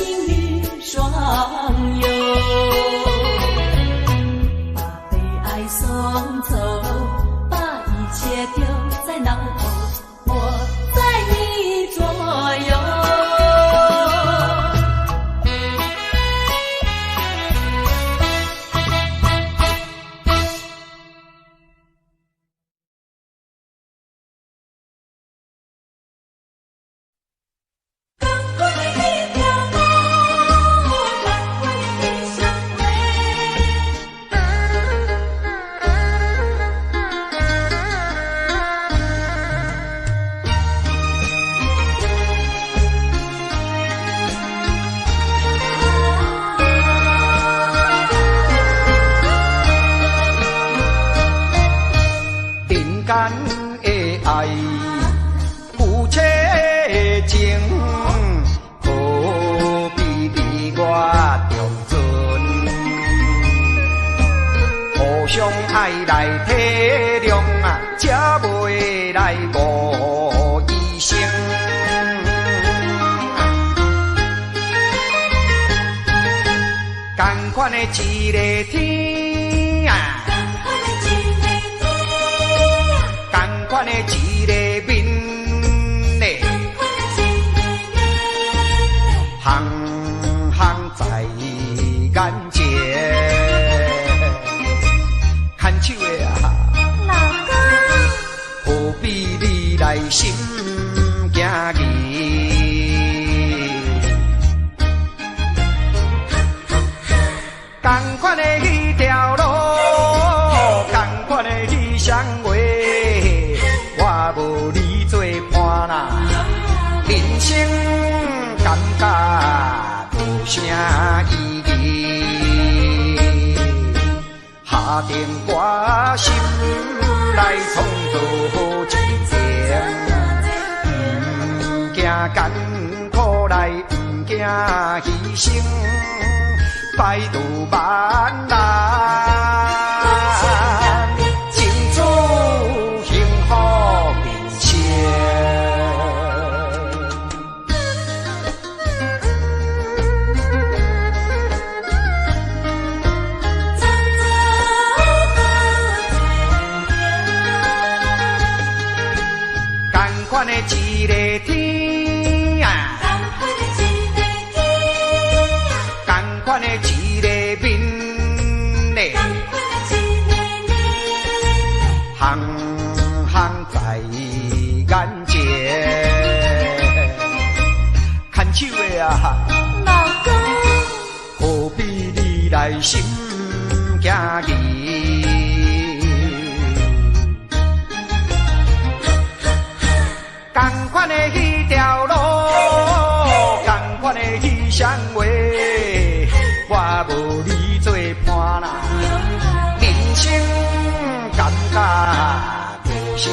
情侣双游，把悲哀送走，把一切丢在脑后，我在你左右。爱来体谅啊，才袂来误医生。同款的一个天啊，同款的一个面嘞，行行在眼前。牵手的啊，老公，何必你来心惊疑？同款的迄条路，同款的迄双话，我无你做伴啦，人生感觉无啥意义。下定决心来创造真情，不惊艰苦来，不惊牺牲，百度万难，尽做幸福面前。同款的一个天啊，同款的一个面嘞，行行在眼前。牵手的啊，老公，何必你来心惊疑？同款的迄条路，同款的迄双话，我无你做伴啦，人生感觉无啥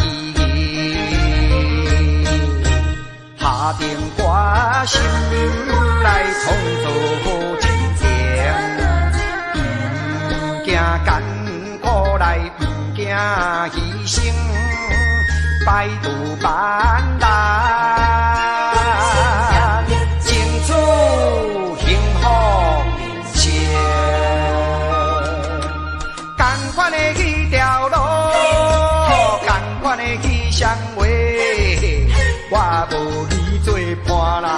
意义。下定决心来创造真情，不惊艰苦来，不惊牺牲。百度万难，尽做幸福面前。同款的迄条路，同款的迄双话，我无你做伴啦，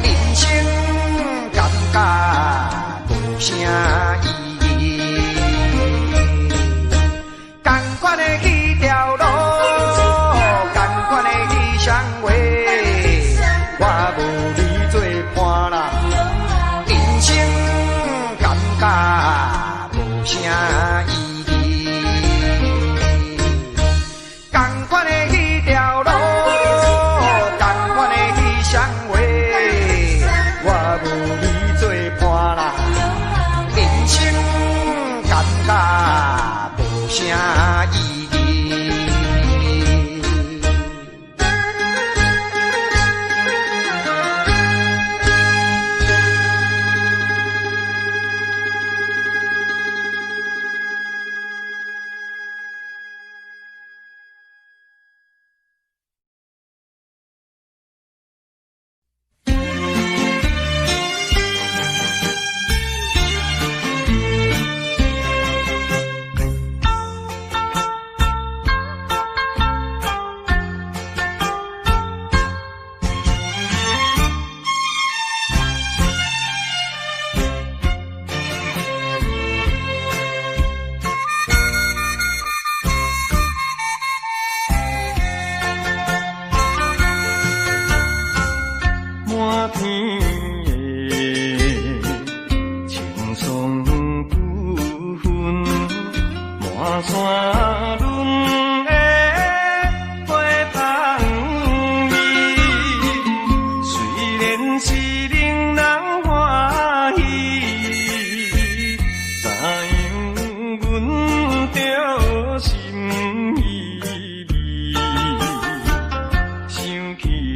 人生感觉无啥意义。同款的迄条路。我无你做伴啦，人生感觉无啥意义。同款的迄条路，同款的迄双话，我无你做伴啦，人生感觉无啥意义。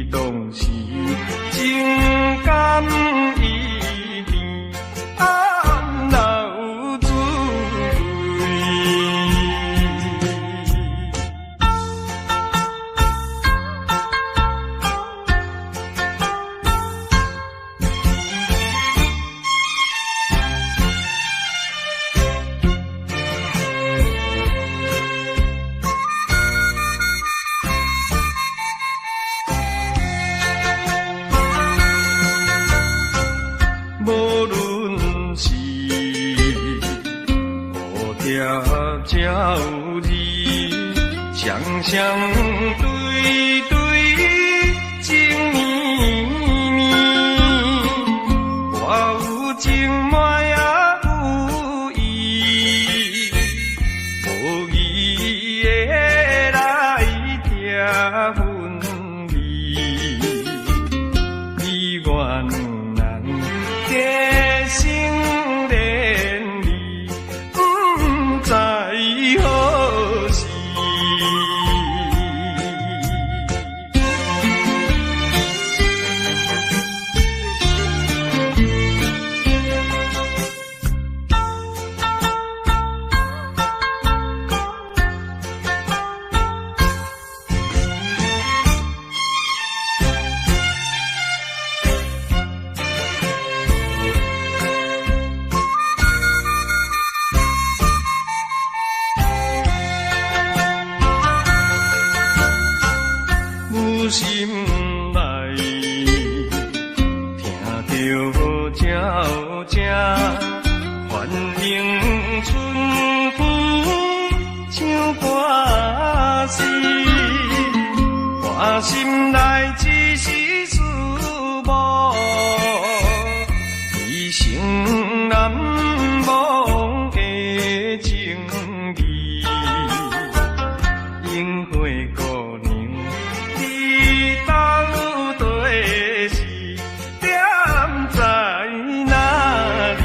拢是情感意味，暗流水。无论是乌条鸟儿，双双对对情绵绵，我有情满也有意，无义的来听分离，你愿。加心连理，不知何时。心内听着鸟声，欢迎春风唱歌诗，我心内只是思慕，一生难忘的情义，樱花姑娘。到底是点在哪里？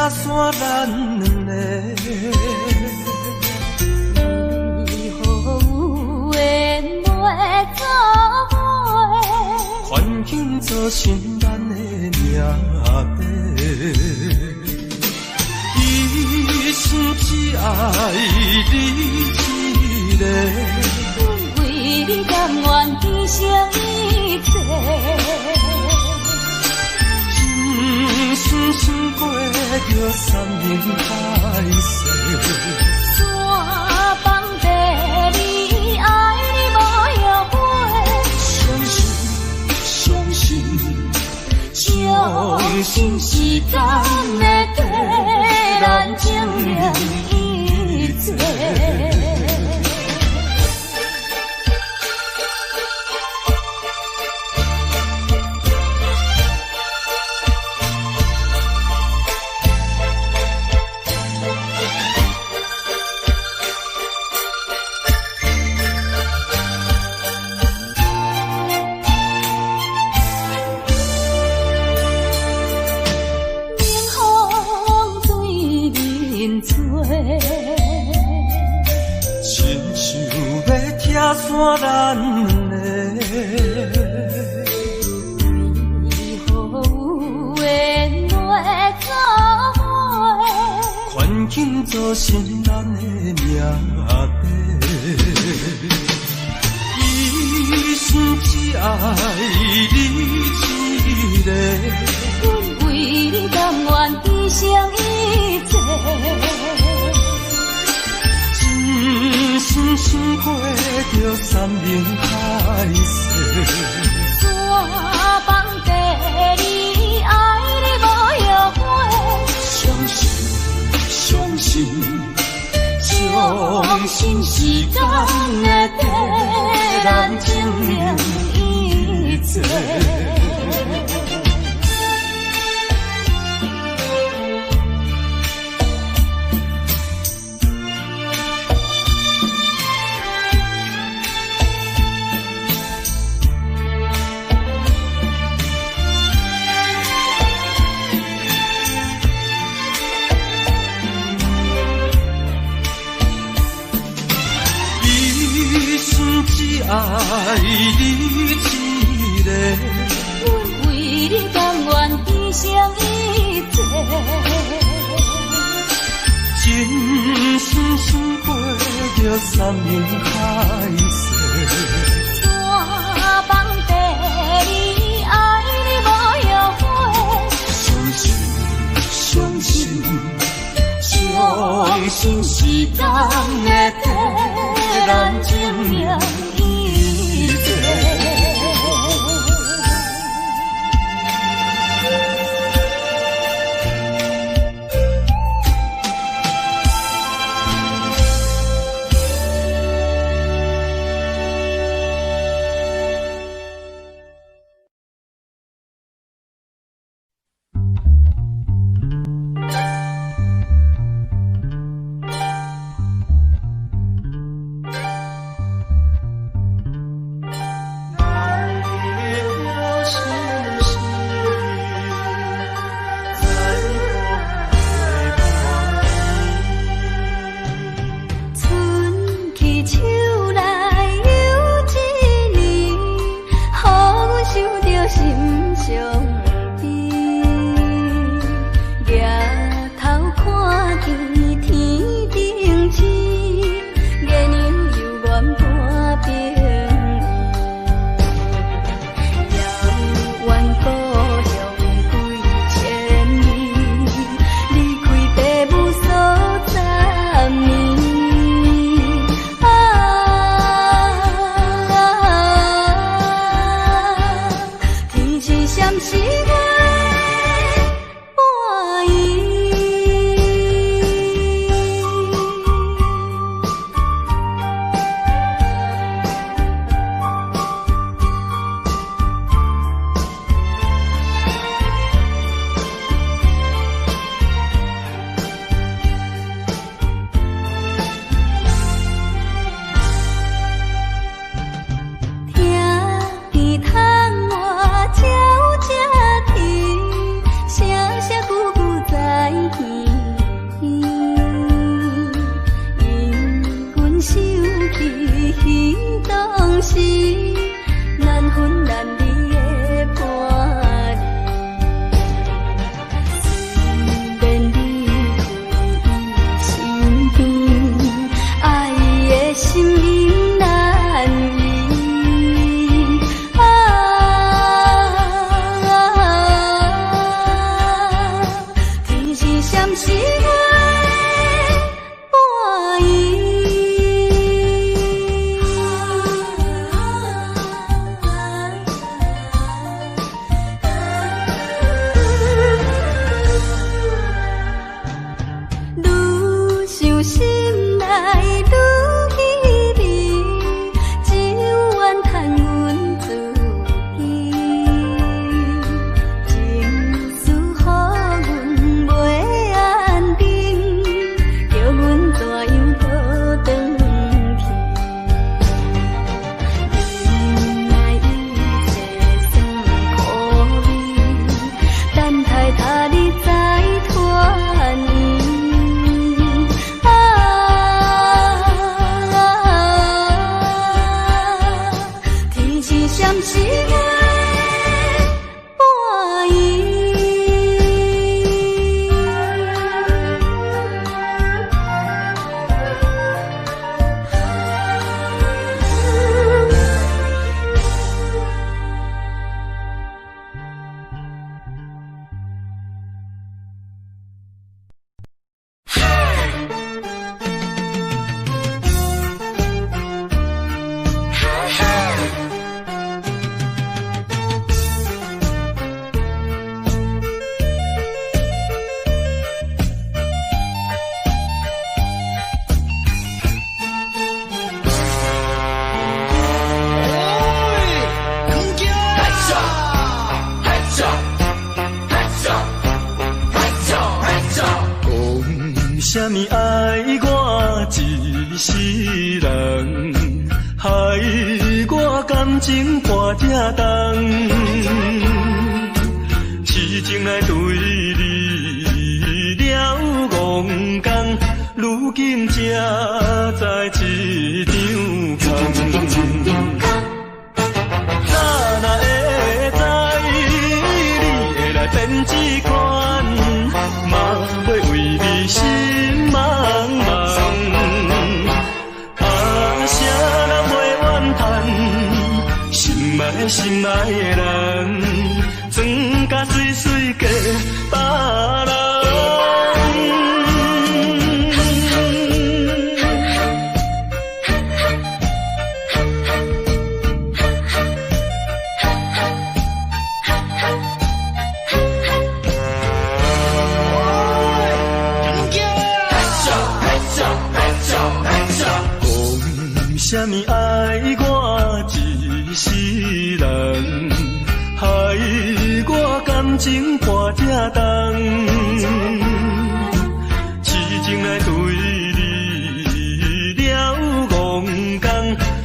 山咱两个。为何有缘袂做伙？环境造成咱的命白。一生只爱你一个。为你甘愿牺牲一切，一生心过着山盟海誓，山崩地离，爱你无后悔。相信时间会替咱证明一切。山咱两个，为何有缘袂做伙？环境造成咱的命白。一生只爱你一个，阮为你甘愿牺牲一切。一生心过着山盟海誓，山崩地离，爱你无后悔。相信时间会替咱证明一切。只爱你一个，阮为你甘愿牺牲一切，真心过着山盟海誓，山崩地离，爱你无后悔。相信时间会替咱证明一切。想起当时难分难离的伴侣，虽然你在身边，爱的心因难移。天是闪时我伴伊。愈想心内愈稀微，只愿叹阮自己，情思予阮袂安定，叫阮怎样倒转去？原来一切算苦味，等待他日再团圆。天是闪时我伴伊。啥物爱我一世人，害我感情破这重，痴情来对你了戆讲，如今才知一场空。哪会知你会来变这款，嘛要为你心茫茫。啥人袂怨叹，心爱的人，装甲水水嫁别人。啥物爱我一世人，害我感情破这重，痴情来对你了戆讲，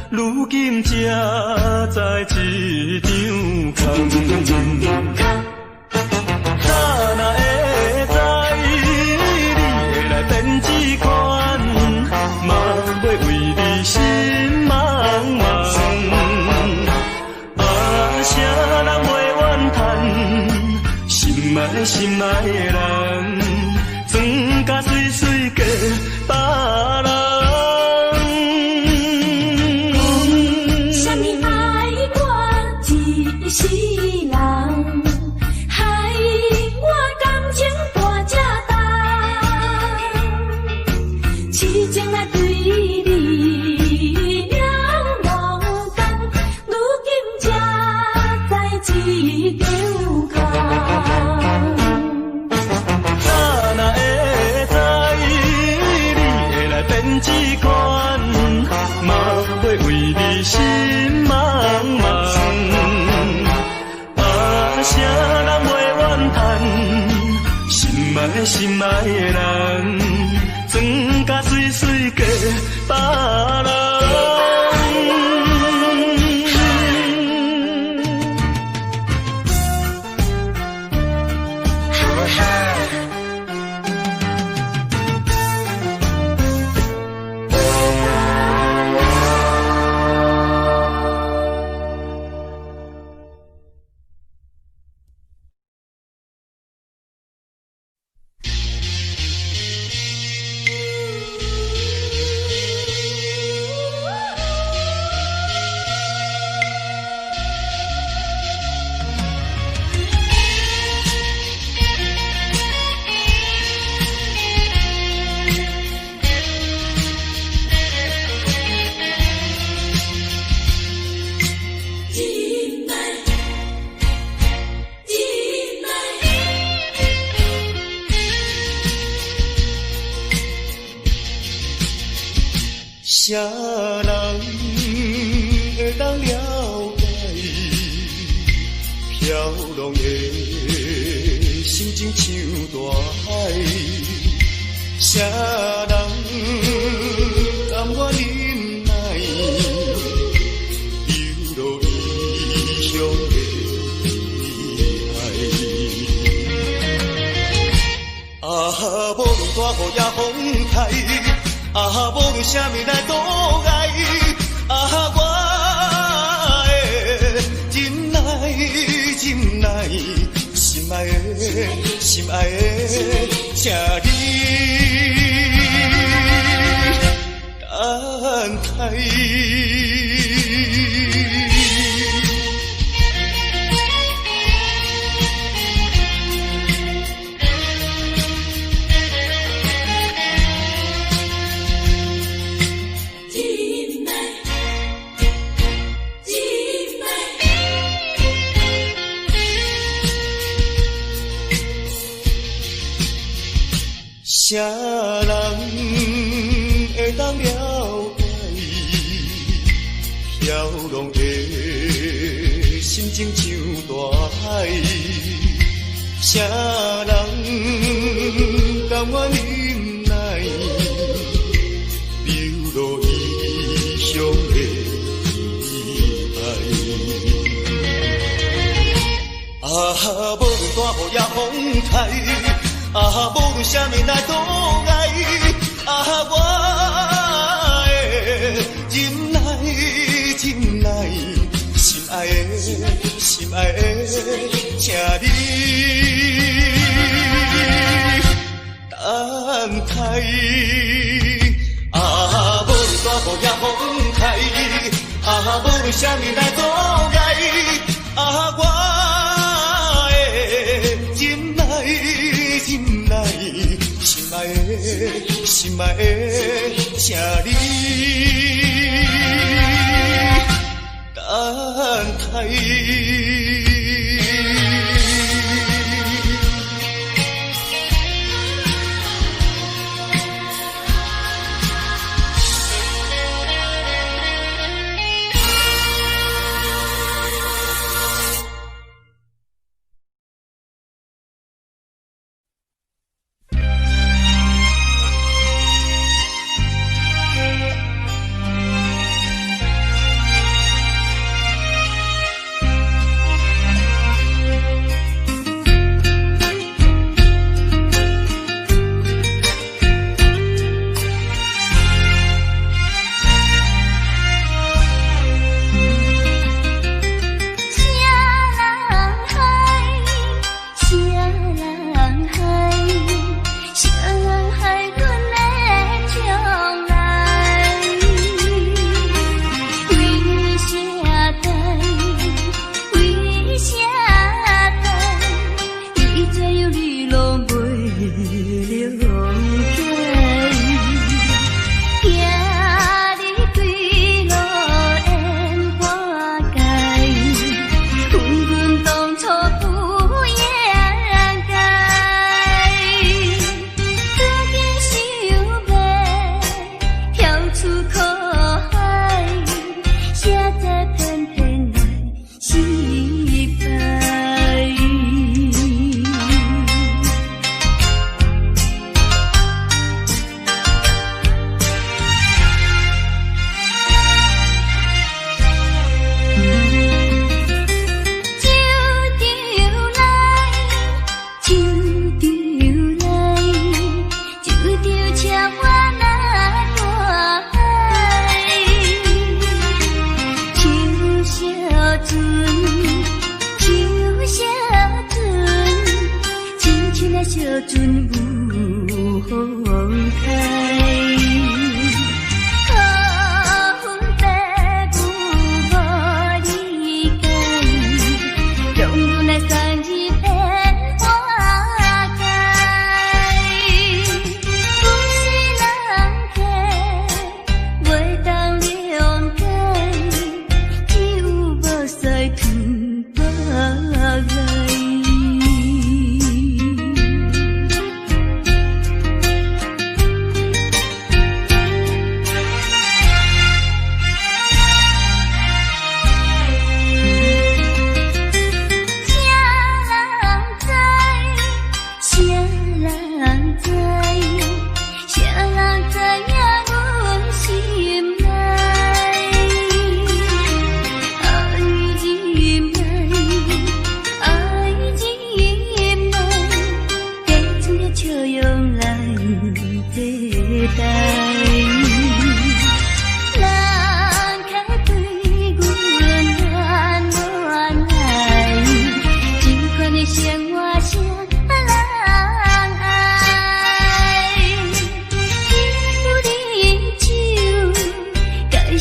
如今才知一场空。哪会知你会来变这款，嘛要为你心茫茫。啥人袂怨叹，心爱的人，装甲水水嫁别人。啥物爱我一世人，害我感情破这重，痴情来对你了戆讲，如今才知一场空。哪会知你会来变这款，嘛要为你心茫茫。啥人袂怨叹，心爱的人，装甲水水嫁别人。啥人会当了解飘浪的心情像大海？啥人甘愿忍耐流落异乡的海？啊，无论大雨也风台，啊，无论啥物来阻碍，啊，我的忍耐，忍耐，心爱的，心爱的，请你等待。啥人会当了解飘浪的心情像大海？啥人甘愿忍耐流落异乡的海？啊，无论大雨也风台，啊，无论啥物来阻碍，啊，我的忍耐，忍耐，心爱的，心爱的，请你等待。啊，无论大雨也风台，啊，无论啥物来阻碍，啊，我忍耐，心爱的，心爱的，请你等待。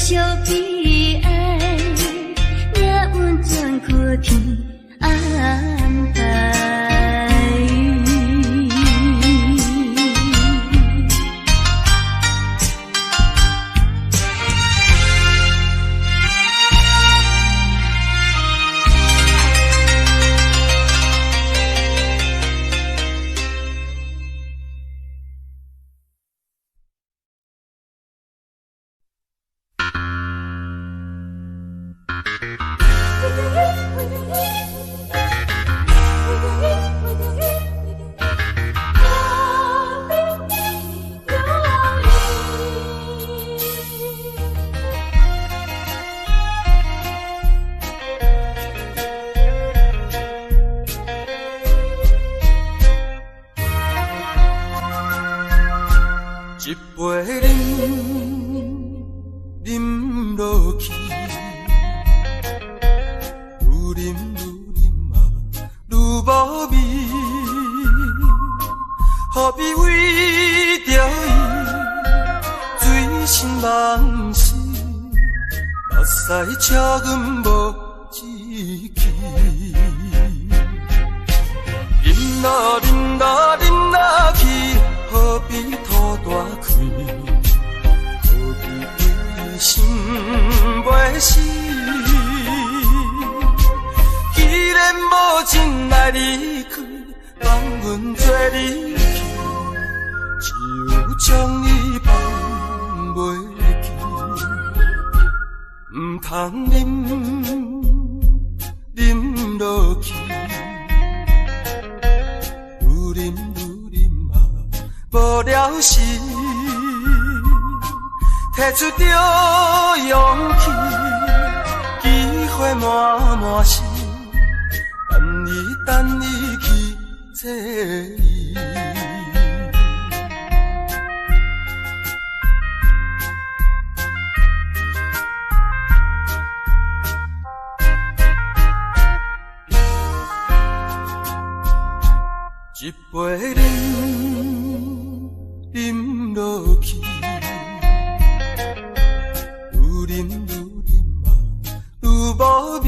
惜悲哀，命运全靠天安排。一杯饮，饮落去，愈饮嘛，愈无味。何必为着伊醉心梦死？目屎赤阮无志气。饮啦饮啦饮啦去，何必吐大开？何必为心袂死？既然无情来离开，放阮做离去，只有将你放袂记。唔通饮落去，愈饮嘛无了时，摕出着勇气，机会满是，等你去找伊。一杯饮落去，愈饮嘛愈无味。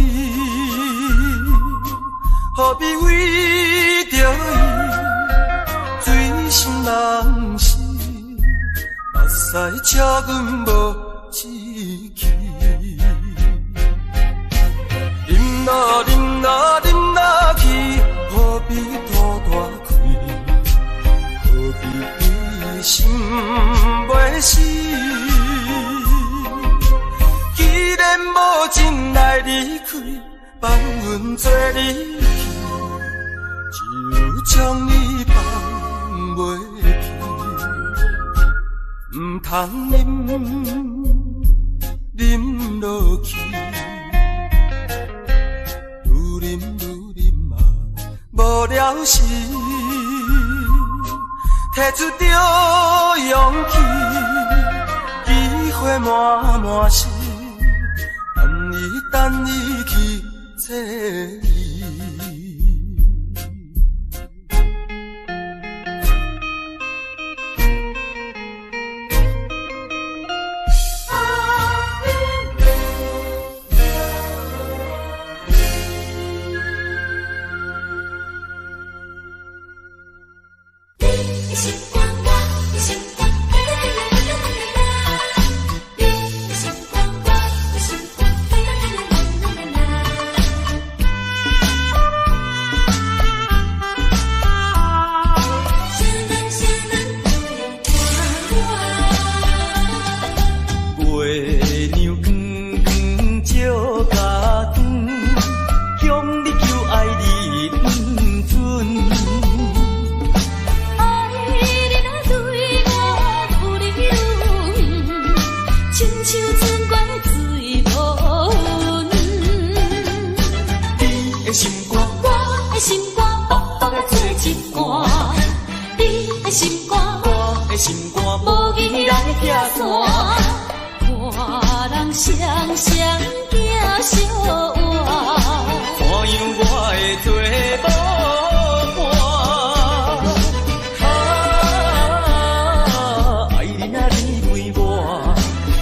何必为着伊醉心梦死？目屎赤阮无志气。饮啦饮啦饮啦去，何必吐大开？何必为心袂死？既然无情来离开，放阮做离去，只有将你放袂记。唔通饮落去，愈饮嘛无了时，摕出着勇气，机会满是，等你去找伊。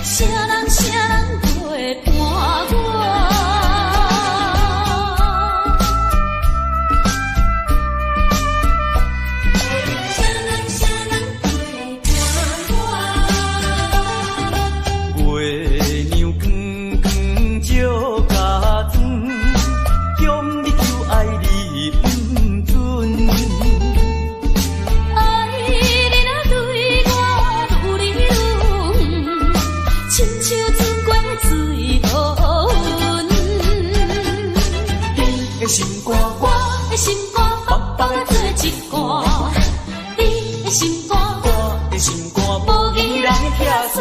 啥人？人陪伴我？心肝，我的心肝，薄薄的做一罐。你的心肝，我的心肝，无义人拆散，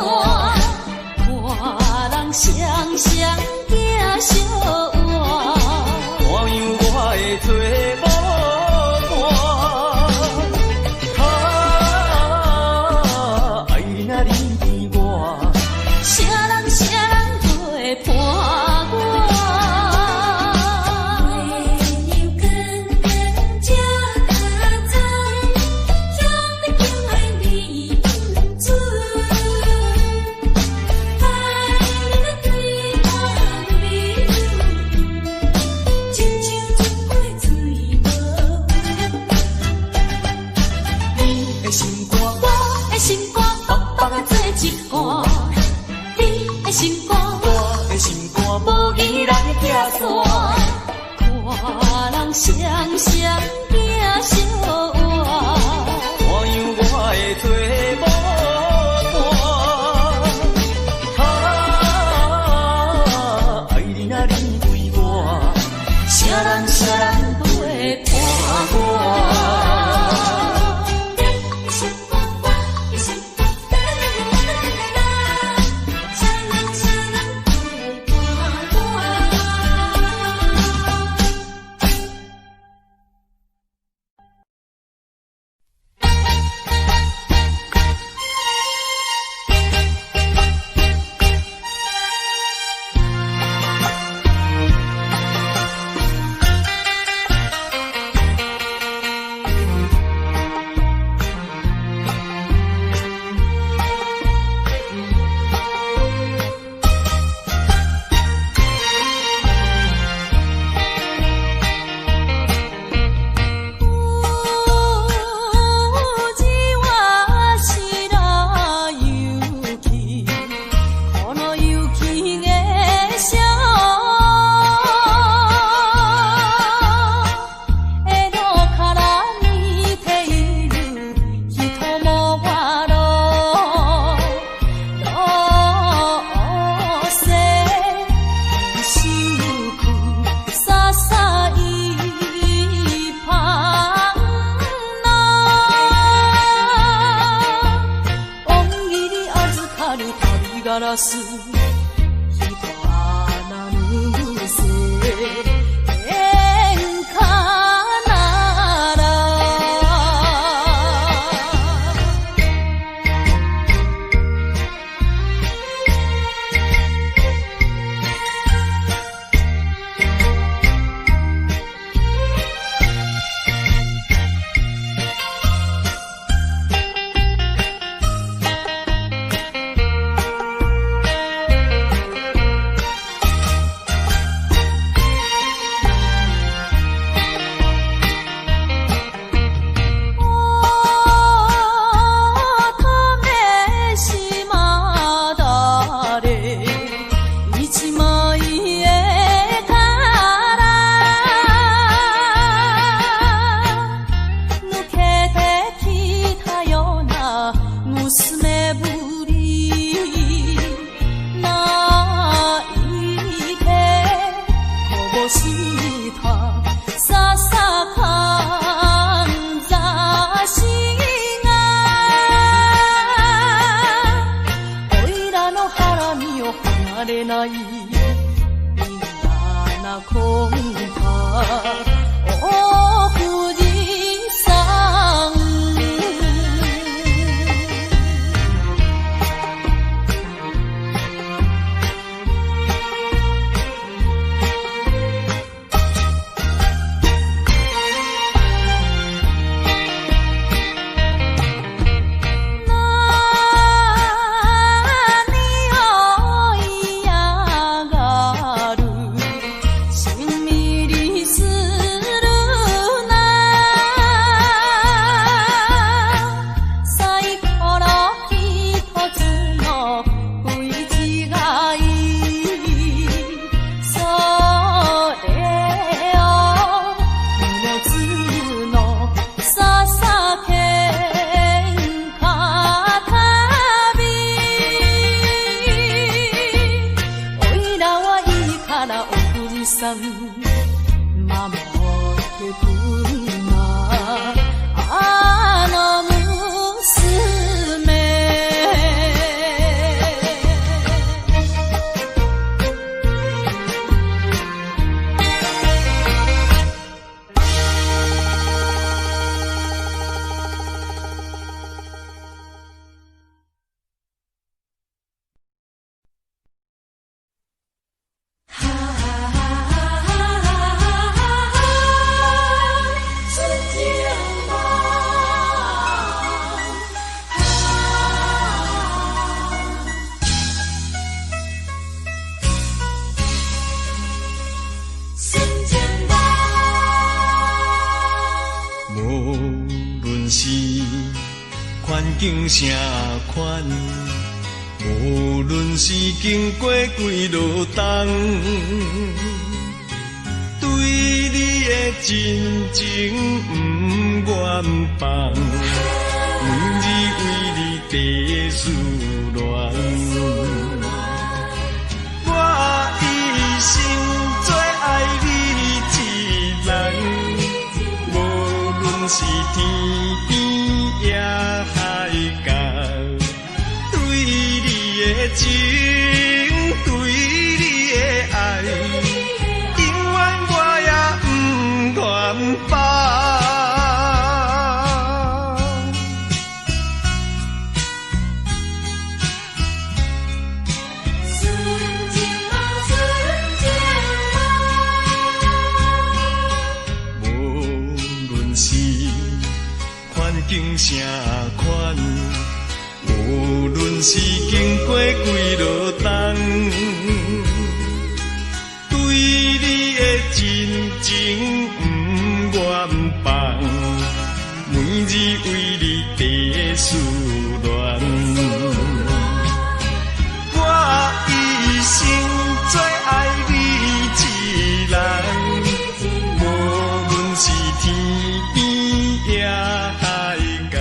看人双双行相换。看样我会做无伴，爱你若离开我，啥人陪伴我？看人双双行相换，看样我会做无伴，爱你若离开我，啥人陪伴我？れないみんなこんかお富士山何を送，嘛无去分嘛，啊那母姊妹。境啥款，无论是经过几落冬，对你的真情不愿放，每日为你地思恋。我一生最爱你一人，无论是天边也海角，对你的情，对你的爱，永远我也不愿放。境啥款，无论是经过几落冬，对你的真情不愿放，每日为你地思恋。我一生最爱你一人，无论是天边也海角，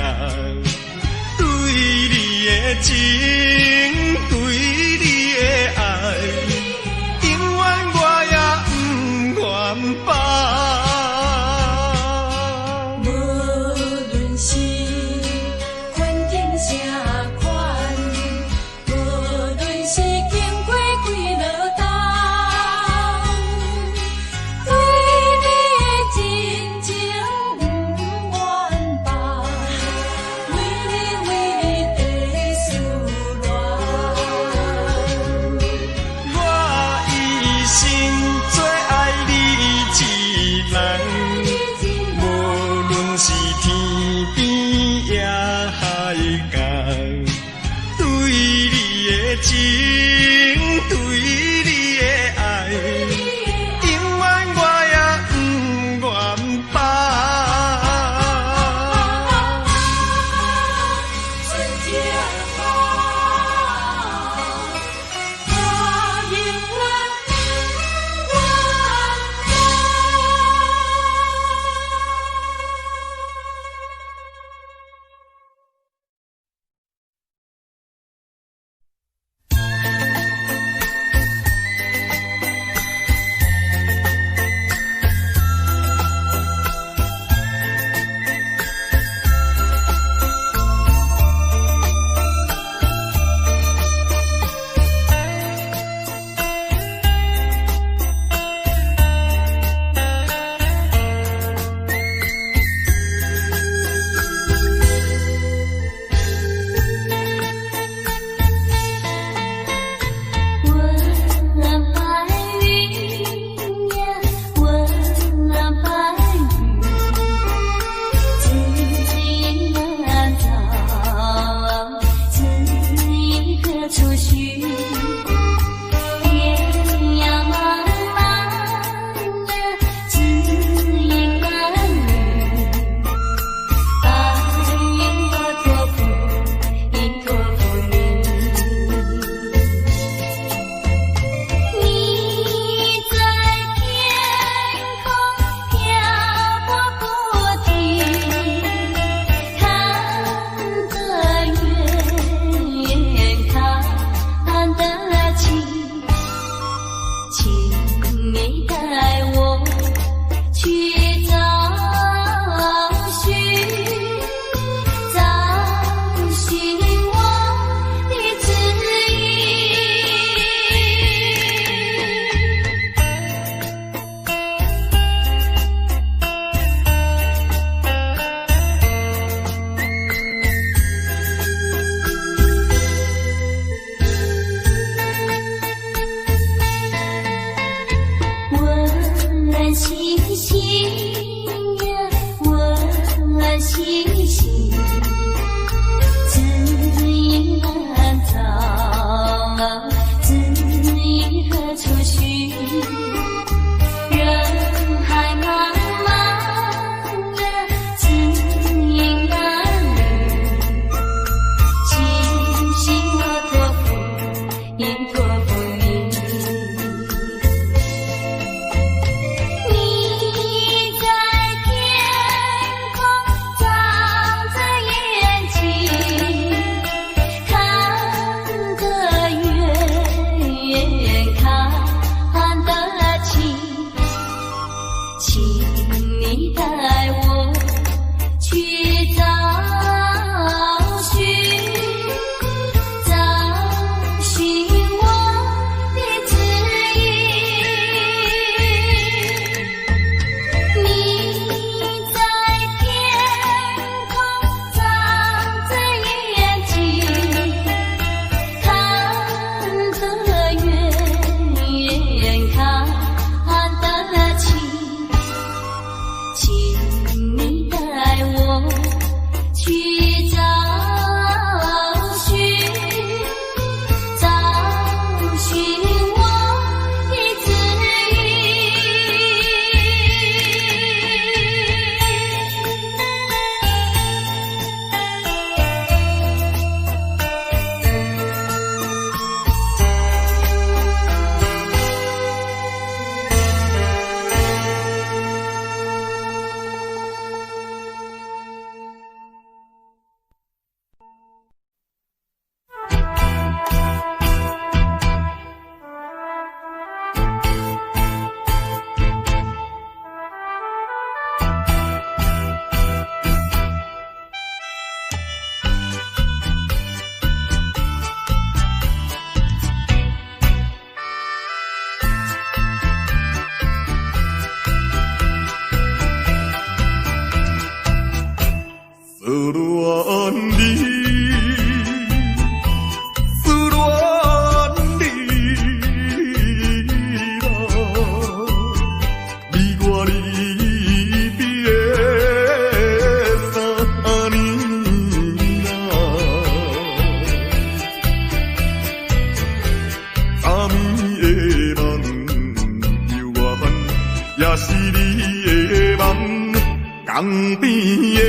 江边的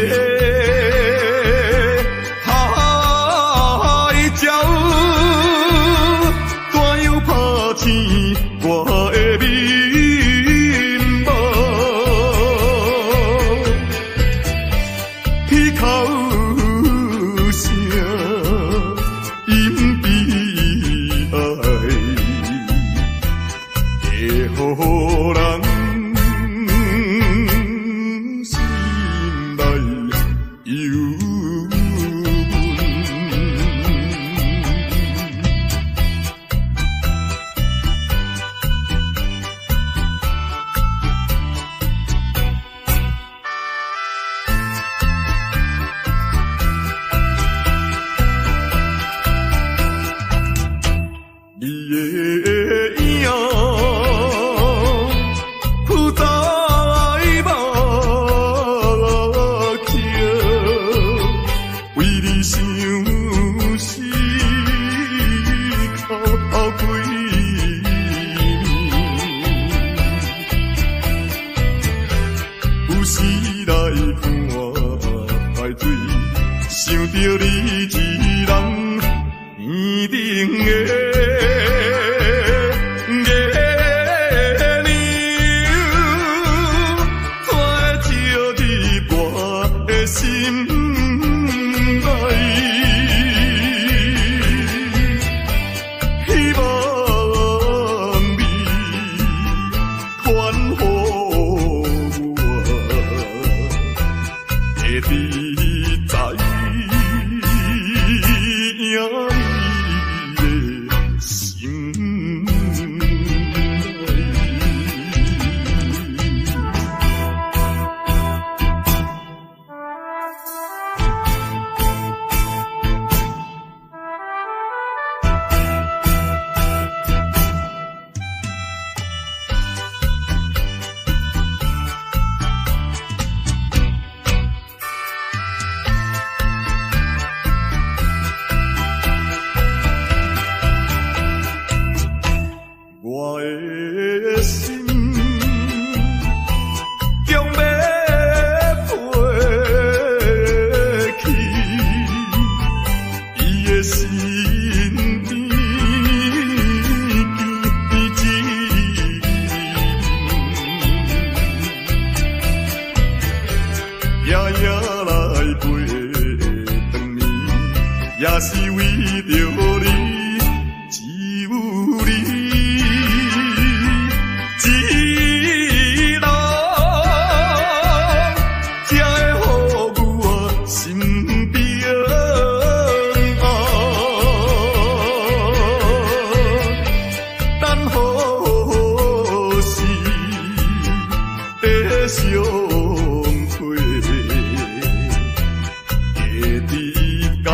海鸟，怎样拍醒我的面目？彼口声因悲哀，会予人。 想着你一人年顶的月亮，怎照入我的心内？希望你宽予我，会知在。我的心，将要飞去伊的身边，记记夜夜来过长年，也是为着你。只有你，一路才会予我心平安。等好时再相会，会知道。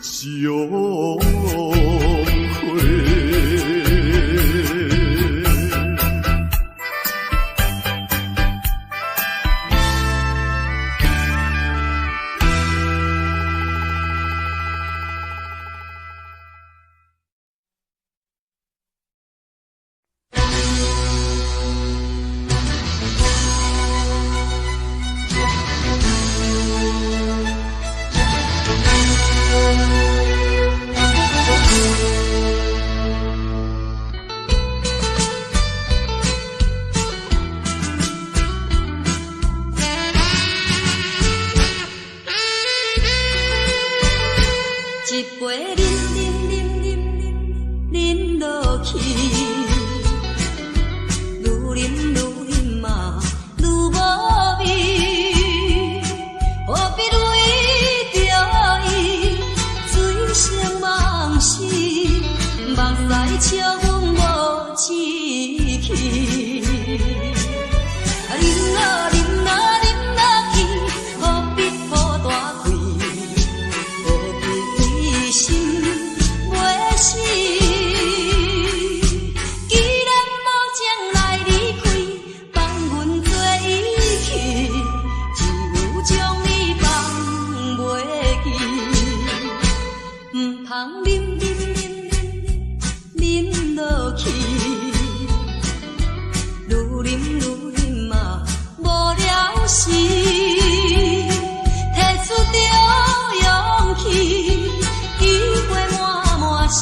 相会，一杯饮落去，愈饮嘛愈无味，何必为着伊醉生梦死，目屎笑阮无志气。饮落去，何必抱大气？心袂死，既然无将来离开，放阮做伊去，只有将你放袂记。唔通饮落去，愈饮嘛无了时，摕出着勇气。机会满是，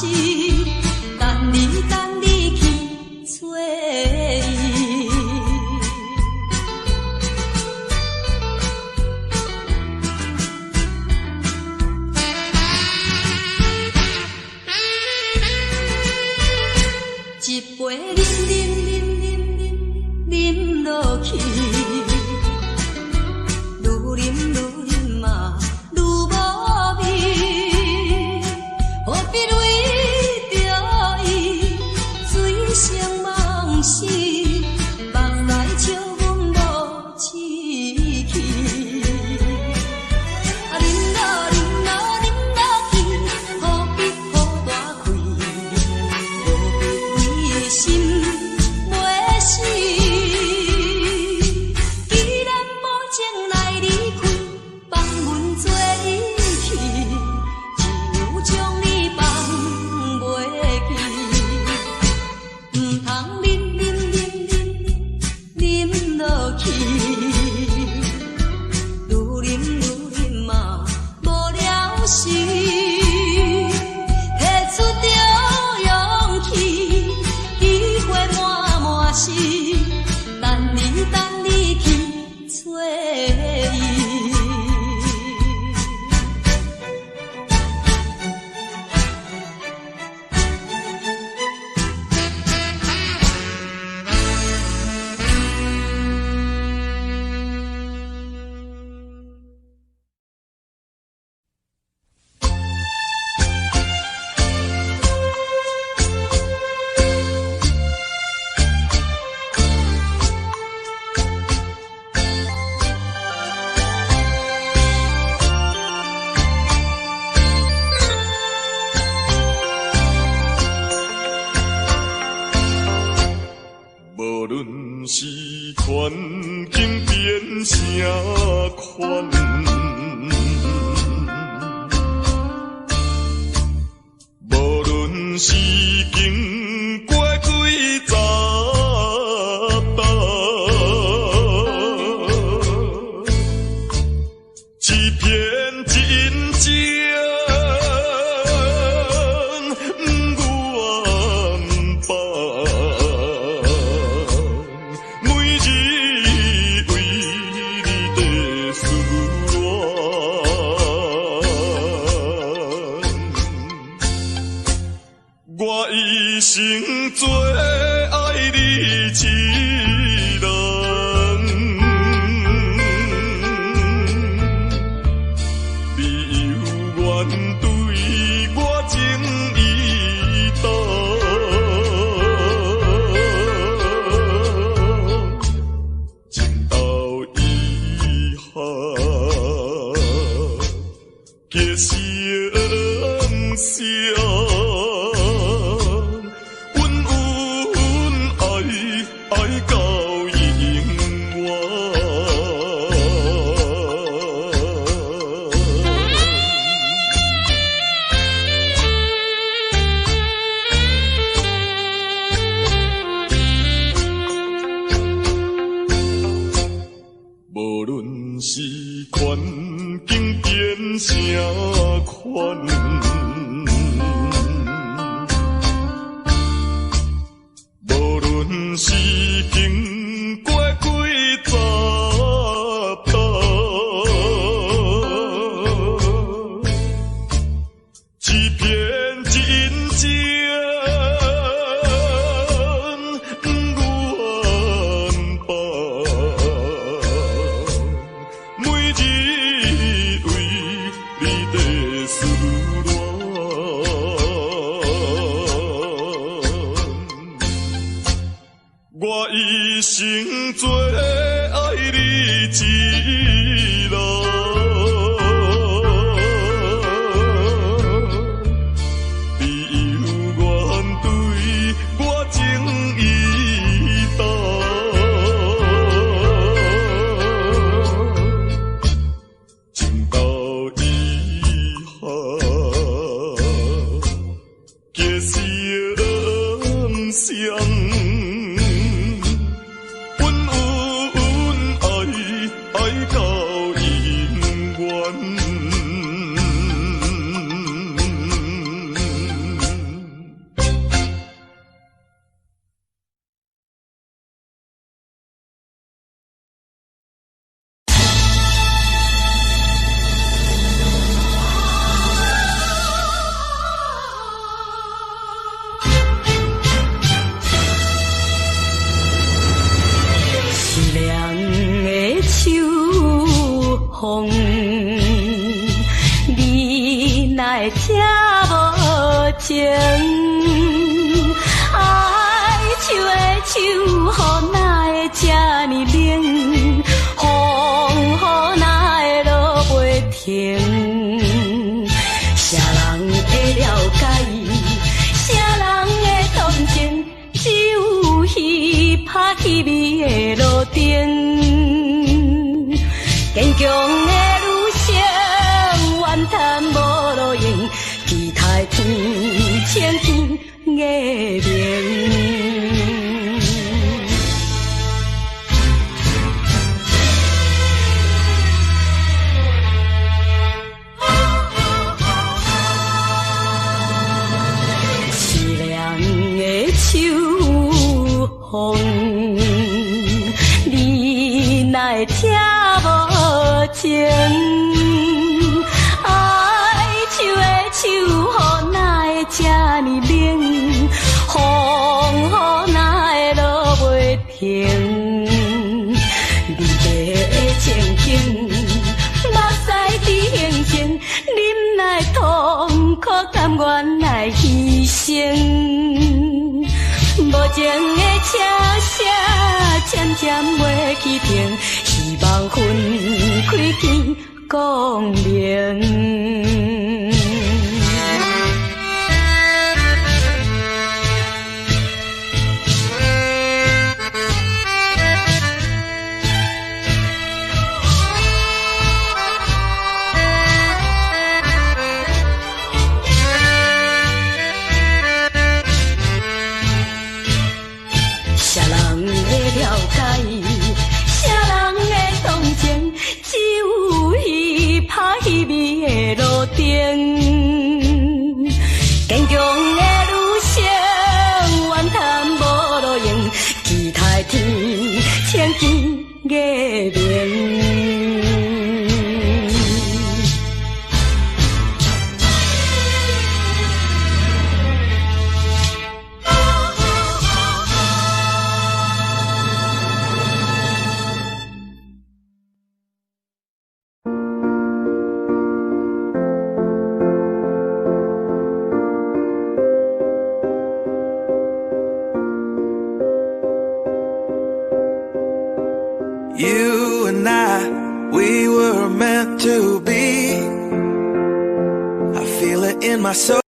等你去找伊。一杯饮落去，愈饮嘛愈无味。何必为着伊醉生梦死，目屎笑阮无志气。饮落去，何必抱大气？何必为心袂死？既然无情来离开，放阮做伊去。将你放袂记，唔通饮落去，愈饮嘛无了时，摕出着勇气，机会满是，等你去找伊。是环境变成款，是经过几十担，欺骗真情不愿放，每日为你在思恋。我一生做爱你一人，你犹原对我情意重，情到遗憾，结成伤。爱到永远，无论是环境变啥款。是经过几十担，欺骗真情不愿放，每日为你在思恋。我一生做爱你一人，你犹原对我情意重，情到遗憾，结成伤。爱到永远。风，你哪会这无情？爱手的手，予哪会这呢冷？风予哪会落袂停？啥人会了解？啥人会同情？只有彼拍彼美的路灯。坚强的女性，怨叹无路用，期待天青天月明。凄凉的秋风，你哪会听无情？爱手的手，予哪会这呢冷？风予哪会落袂停？你的情景，目屎滴形成，忍耐痛苦，甘愿来牺牲。无情的车声，渐渐袂去停，希望分开天光明。to be. I feel it in my soul.